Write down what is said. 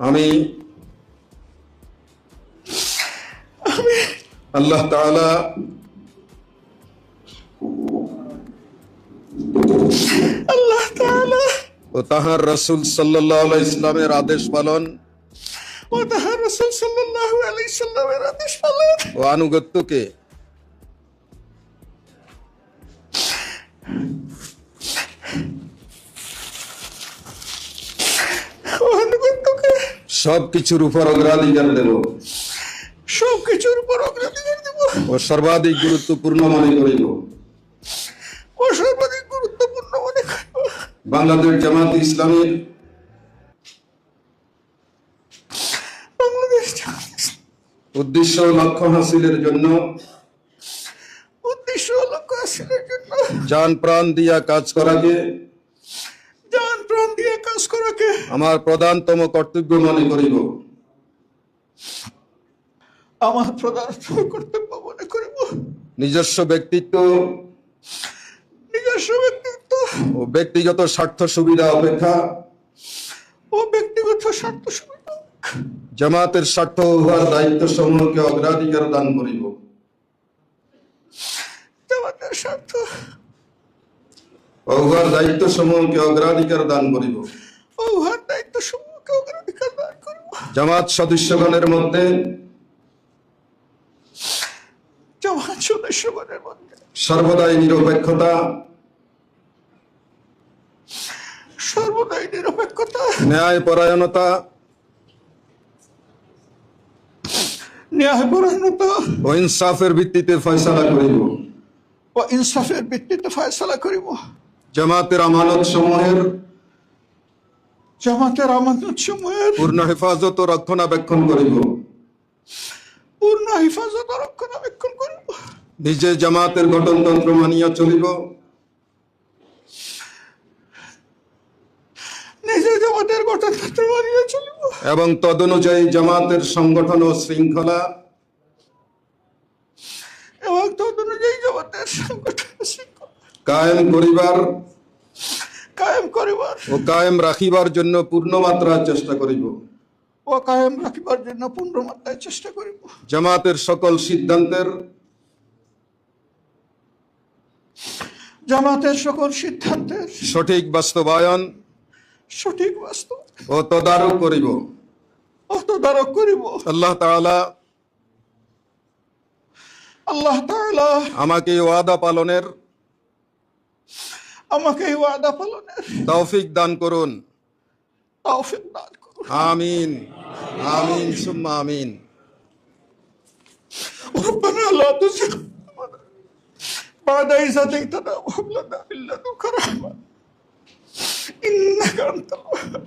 আমি আল্লাহ তাআলা ও তাহার রাসূল সাল্লাল্লাহু আলাইহি ইসলামের আদেশ পালন ও আনুগত্যকে সবকিছুর উপর অগ্রাধিকার দেব ও সর্বাধিক গুরুত্বপূর্ণ মনে করিব। বাংলাদেশ জামাত ইসলামীর উদ্দেশ্য ও লক্ষ্য হাসিলের জন্য জান প্রাণ দিয়া কাজ করাকে আমার প্রধানতম কর্তব্য মনে করিব। নিজস্ব ব্যক্তিত্ব ও ব্যক্তিগত স্বার্থ সুবিধা অপেক্ষা জামাতের স্বার্থ উহার দায়িত্ব সমূহকে অগ্রাধিকার দান করিব। উহার দায়িত্ব সমূহকে অগ্রাধিকার দান করিব। জামাত সদস্যগণের মধ্যে সর্বদাই নিরপেক্ষতা ন্যায় পরায়ণতা ও ইনসাফের ভিত্তিতে ফয়সালা করিব। জামাতের আমানত সমূহের পূর্ণ হেফাজত ও রক্ষণাবেক্ষণ করিব। নিজে জামাতের গঠনতন্ত্র মানিয়া চলিব এবং তদনুযায়ী জামাতের সংগঠন ও শৃঙ্খলা কায়েম করিবার ও কায়েম রাখিবার জন্য পূর্ণমাত্রায় চেষ্টা করিব। জামাতের সকল সিদ্ধান্তের সঠিক বাস্তবায়ন ও তদারক করিব। আল্লাহ তাআলা আমাকে ওয়াদা পালনের তৌফিক দান করুন। আমিন আমিন সুম্মা আমিন। ربنا لا تزغ بعد إذ هديتنا وهب لنا من لدنك رحمة إنك أنت الوهاب.